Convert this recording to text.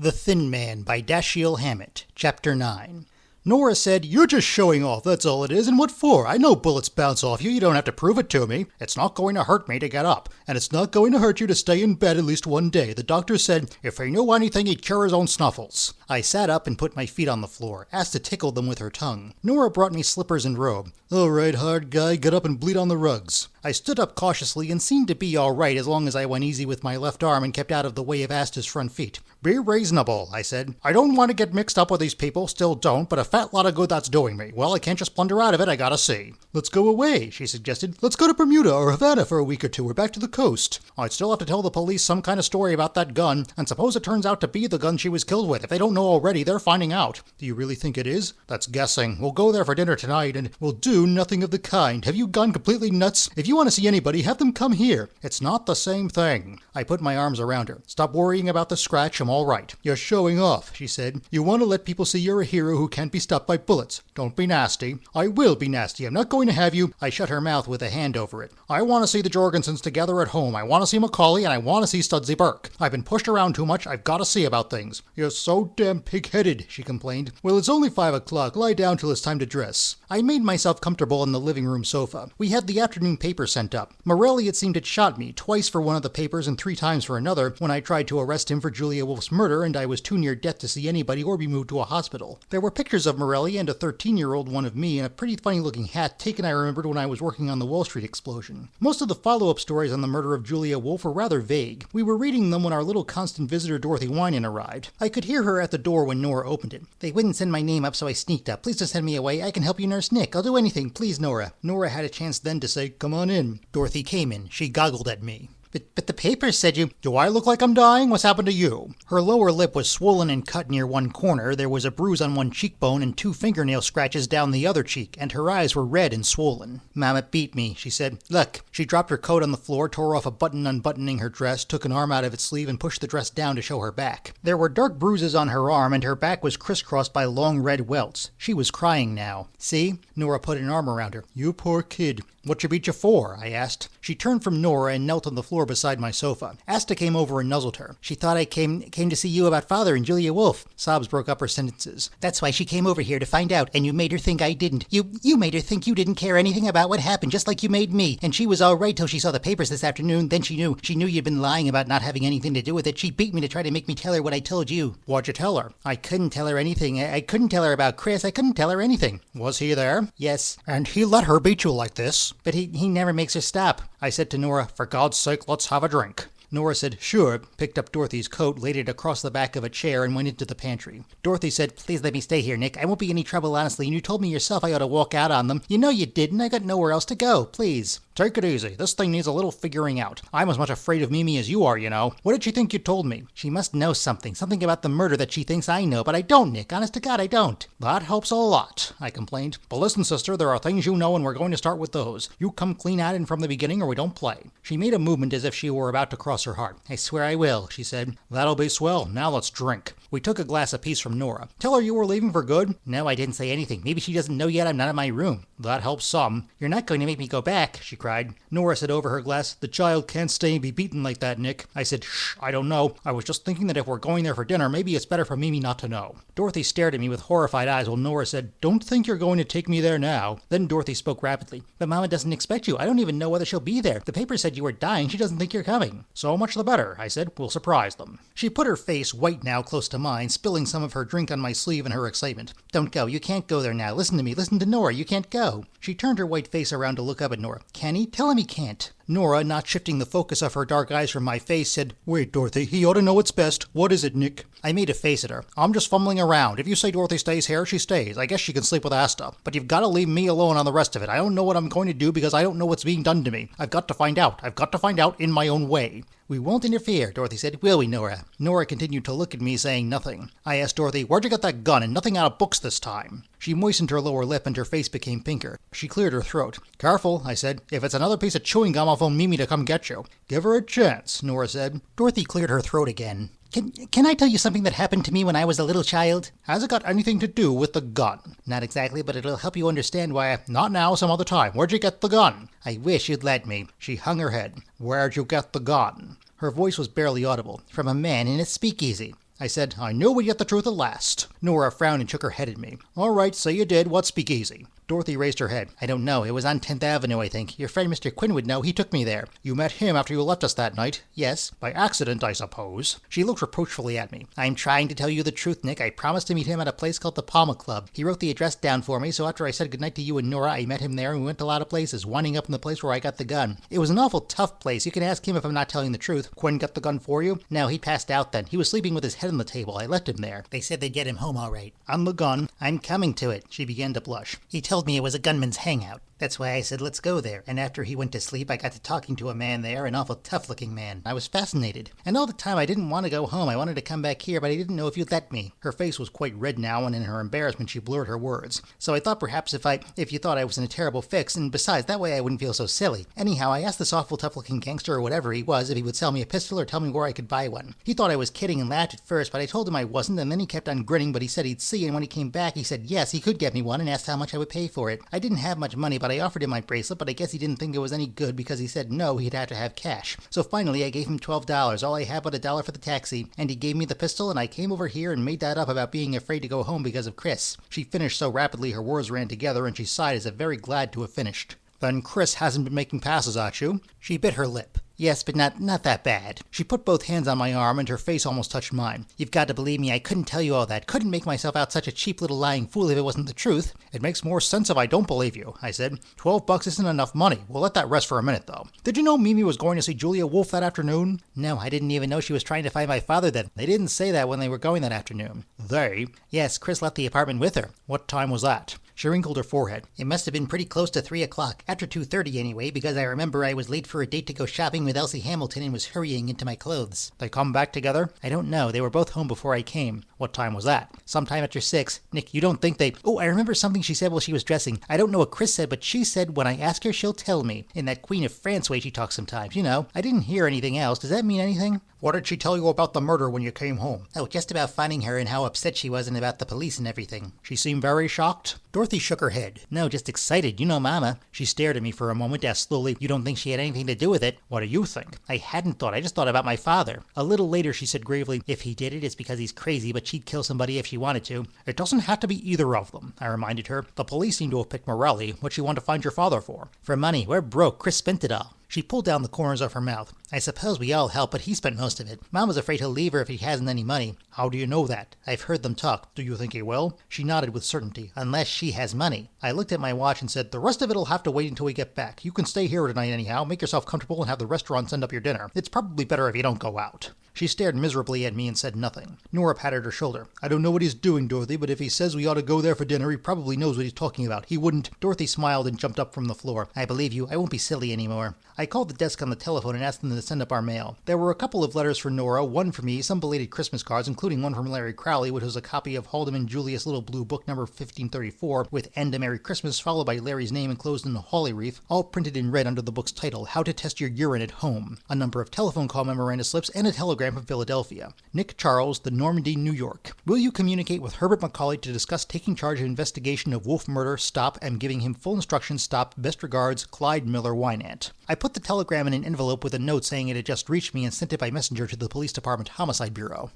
The Thin Man by Dashiell Hammett, Chapter 9. Nora said, "You're just showing off, that's all it is, and what for? I know bullets bounce off you, you don't have to prove it to me. It's not going to hurt me to get up, and it's not going to hurt you to stay in bed at least one day. The doctor said if he knew anything, he'd cure his own snuffles." I sat up and put my feet on the floor, asked to tickle them with her tongue. Nora brought me slippers and robe. "All right, hard guy, get up and bleed on the rugs." I stood up cautiously and seemed to be all right as long as I went easy with my left arm and kept out of the way of Asta's front feet. "Be reasonable," I said. "I don't want to get mixed up with these people, still don't, but a fat lot of good that's doing me. Well, I can't just plunder out of it, I gotta see." "Let's go away," she suggested. "Let's go to Bermuda or Havana for a week or two, or back to the coast. I'd still have to tell the police some kind of story about that gun, and suppose it turns out to be the gun she was killed with. If they don't know already, they're finding out." "Do you really think it is?" "That's guessing. We'll go there for dinner tonight, and we'll do nothing of the kind. Have you gone completely nuts? If you want to see anybody, have them come here." "It's not the same thing." I put my arms around her. "Stop worrying about the scratch, I'm all right." "You're showing off," she said. "You want to let people see you're a hero who can't be stopped by bullets. Don't be nasty." "I will be nasty. I'm not going to have you—" I shut her mouth with a hand over it. "I want to see the Jorgensens together at home. I want to see Macaulay, and I want to see Studsy Burke. I've been pushed around too much. I've got to see about things." "You're so damn pig-headed," she complained. "Well, it's only 5 o'clock. Lie down till it's time to dress." I made myself comfortable on the living room sofa. We had the afternoon paper sent up. Morelli, it seemed, had shot me, twice for one of the papers and 3 times for another, when I tried to arrest him for Julia Wolf's murder, and I was too near death to see anybody or be moved to a hospital. There were pictures of Morelli and a 13-year-old one of me in a pretty funny-looking hat taken, I remembered, when I was working on the Wall Street explosion. Most of the follow-up stories on the murder of Julia Wolf were rather vague. We were reading them when our little constant visitor Dorothy Winan arrived. I could hear her at the door when Nora opened it. "They wouldn't send my name up, so I sneaked up. Please don't send me away. I can help you nurse Nick. I'll do anything. Please, Nora." Nora had a chance then to say, "Come on in." Dorothy came in. She goggled at me. But the papers said you—" "Do I look like I'm dying? What's happened to you?" Her lower lip was swollen and cut near one corner. There was a bruise on one cheekbone and 2 fingernail scratches down the other cheek, and her eyes were red and swollen. "Mama beat me," she said. "Look." She dropped her coat on the floor, tore off a button unbuttoning her dress, took an arm out of its sleeve, and pushed the dress down to show her back. There were dark bruises on her arm, and her back was crisscrossed by long red welts. She was crying now. "See?" Nora put an arm around her. "You poor kid." "What you beat you for?" I asked. She turned from Nora and knelt on the floor beside my sofa. Asta came over and nuzzled her. "She thought I came to see you about Father and Julia Wolf." Sobs broke up her sentences. "That's why she came over here, to find out, and you made her think I didn't. You made her think you didn't care anything about what happened, just like you made me. And she was all right till she saw the papers this afternoon. Then she knew you'd been lying about not having anything to do with it. She beat me to try to make me tell her what I told you." "What'd you tell her?" "I couldn't tell her anything. I couldn't tell her about Chris. I couldn't tell her anything." "Was he there?" "Yes." "And he let her beat you like this?" "But he never makes her stop." I said to Nora, "For God's sake, let's have a drink." Nora said, "Sure," picked up Dorothy's coat, laid it across the back of a chair, and went into the pantry. Dorothy said, "Please let me stay here, Nick. I won't be any trouble, honestly, and you told me yourself I ought to walk out on them. You know you did, and I got nowhere else to go. Please." "Take it easy. This thing needs a little figuring out. I'm as much afraid of Mimi as you are, you know. What did she think you told me?" "She must know something about the murder that she thinks I know, but I don't, Nick. Honest to God, I don't." "That helps a lot," I complained. "But listen, sister, there are things you know, and we're going to start with those. You come clean at it from the beginning, or we don't play." She made a movement as if she were about to cross her heart. "I swear I will," she said. "That'll be swell. Now let's drink." We took a glass apiece from Nora. "Tell her you were leaving for good?" "No, I didn't say anything. Maybe she doesn't know yet I'm not in my room." "That helps some." "You're not going to make me go back," she cried. Nora said over her glass, "The child can't stay and be beaten like that, Nick." I said, "Shh, I don't know. I was just thinking that if we're going there for dinner, maybe it's better for Mimi not to know." Dorothy stared at me with horrified eyes while Nora said, "Don't think you're going to take me there now." Then Dorothy spoke rapidly. "But Mama doesn't expect you. I don't even know whether she'll be there. The paper said you were dying. She doesn't think you're coming." "So much the better," I said. "We'll surprise them." She put her face, white now, close to mine, spilling some of her drink on my sleeve in her excitement. "Don't go. You can't go there now. Listen to me. Listen to Nora. You can't go." She turned her white face around to look up at Nora. "Can he? Tell him he can't." Nora, not shifting the focus of her dark eyes from my face, said, "Wait, Dorothy, he ought to know what's best. What is it, Nick?" I made a face at her. "I'm just fumbling around. If you say Dorothy stays here, she stays. I guess she can sleep with Asta. But you've got to leave me alone on the rest of it. I don't know what I'm going to do because I don't know what's being done to me. I've got to find out. I've got to find out in my own way." "We won't interfere," Dorothy said. "Will we, Nora?" Nora continued to look at me, saying nothing. I asked Dorothy, "Where'd you get that gun, and nothing out of books this time?" She moistened her lower lip, and her face became pinker. She cleared her throat. "Careful," I said. "If it's another piece of chewing gum, I'll phone Mimi to come get you." "Give her a chance," Nora said. Dorothy cleared her throat again. Can I tell you something that happened to me when I was a little child?" "Has it got anything to do with the gun?" "Not exactly, but it'll help you understand why "Not now, some other time. Where'd you get the gun?" "I wish you'd let me." She hung her head. "Where'd you get the gun?" Her voice was barely audible. "From a man in a speakeasy." I said, I knew we'd get the truth at last. Nora frowned and shook her head at me. All right, say you did. What speakeasy? Dorothy raised her head. I don't know. It was on 10th Avenue, I think. Your friend Mr. Quinn would know. He took me there. You met him after you left us that night? Yes. By accident, I suppose. She looked reproachfully at me. I'm trying to tell you the truth, Nick. I promised to meet him at a place called the Palma Club. He wrote the address down for me, so after I said goodnight to you and Nora, I met him there and we went to a lot of places, winding up in the place where I got the gun. It was an awful tough place. You can ask him if I'm not telling the truth. Quinn got the gun for you? No, he passed out then. He was sleeping with his head on the table. I left him there. They said they'd get him home all right. On the gun? I'm coming to it. She began to blush. He told me it was a gunman's hangout. That's why I said, let's go there. And after he went to sleep, I got to talking to a man there, an awful tough-looking man. I was fascinated. And all the time I didn't want to go home. I wanted to come back here, but I didn't know if you'd let me. Her face was quite red now, and in her embarrassment she blurred her words. So I thought perhaps if you thought I was in a terrible fix, and besides, that way I wouldn't feel so silly. Anyhow, I asked this awful tough-looking gangster or whatever he was if he would sell me a pistol or tell me where I could buy one. He thought I was kidding and laughed at first, but I told him I wasn't, and then he kept on grinning, but he said he'd see, and when he came back, he said yes, he could get me one, and asked how much I would pay for it. I didn't have much money, but I offered him my bracelet, but I guess he didn't think it was any good because he said no, he'd have to have cash. So finally I gave him $12, all I had but $1 for the taxi, and he gave me the pistol, and I came over here and made that up about being afraid to go home because of Chris. She finished so rapidly her words ran together, and she sighed as if very glad to have finished. Then Chris hasn't been making passes at you? She bit her lip. Yes, but not that bad. She put both hands on my arm, and her face almost touched mine. You've got to believe me, I couldn't tell you all that. Couldn't make myself out such a cheap little lying fool if it wasn't the truth. It makes more sense if I don't believe you, I said. $12 isn't enough money. We'll let that rest for a minute, though. Did you know Mimi was going to see Julia Wolf that afternoon? No, I didn't even know she was trying to find my father then. They didn't say that when they were going that afternoon. They? Yes, Chris left the apartment with her. What time was that? She wrinkled her forehead. It must have been pretty close to 3 o'clock. After 2:30 anyway, because I remember I was late for a date to go shopping with Elsie Hamilton and was hurrying into my clothes. They come back together? I don't know. They were both home before I came. What time was that? Sometime after 6. Nick, you don't think they... Oh, I remember something she said while she was dressing. I don't know what Chris said, but she said when I ask her, she'll tell me. In that Queen of France way she talks sometimes, you know. I didn't hear anything else. Does that mean anything? What did she tell you about the murder when you came home? Oh, just about finding her and how upset she was and about the police and everything. She seemed very shocked? Dorothy shook her head. No, just excited. You know Mama. She stared at me for a moment, asked slowly, you don't think she had anything to do with it? What do you think? I hadn't thought. I just thought about my father. A little later she said gravely, if he did it, it's because he's crazy, but she'd kill somebody if she wanted to. It doesn't have to be either of them, I reminded her. The police seem to have picked Morelli. What she wanted to find your father for? For money. We're broke. Chris spent it all. She pulled down the corners of her mouth. I suppose we all help, but he spent most of it. Mama's afraid he'll leave her if he hasn't any money. How do you know that? I've heard them talk. Do you think he will? She nodded with certainty. Unless she has money. I looked at my watch and said, the rest of it'll have to wait until we get back. You can stay here tonight anyhow, make yourself comfortable and have the restaurant send up your dinner. It's probably better if you don't go out. She stared miserably at me and said nothing. Nora patted her shoulder. I don't know what he's doing, Dorothy, but if he says we ought to go there for dinner, he probably knows what he's talking about. He wouldn't... Dorothy smiled and jumped up from the floor. I believe you. I won't be silly anymore. I called the desk on the telephone and asked them to send up our mail. There were a couple of letters for Nora, one for me, some belated Christmas cards, including one from Larry Crowley, which was a copy of Haldeman Julius' Little Blue Book number 1534, with "And a Merry Christmas," followed by Larry's name enclosed in a holly wreath, all printed in red under the book's title, How to Test Your Urine at Home, a number of telephone call memoranda slips, and a telegram from Philadelphia. Nick Charles, The Normandy, New York. Will you communicate with Herbert Macaulay to discuss taking charge of investigation of Wolf murder? Stop. Am giving him full instructions. Stop. Best regards, Clyde Miller Wynant. I put the telegram in an envelope with a note saying it had just reached me and sent it by messenger to the police department homicide bureau.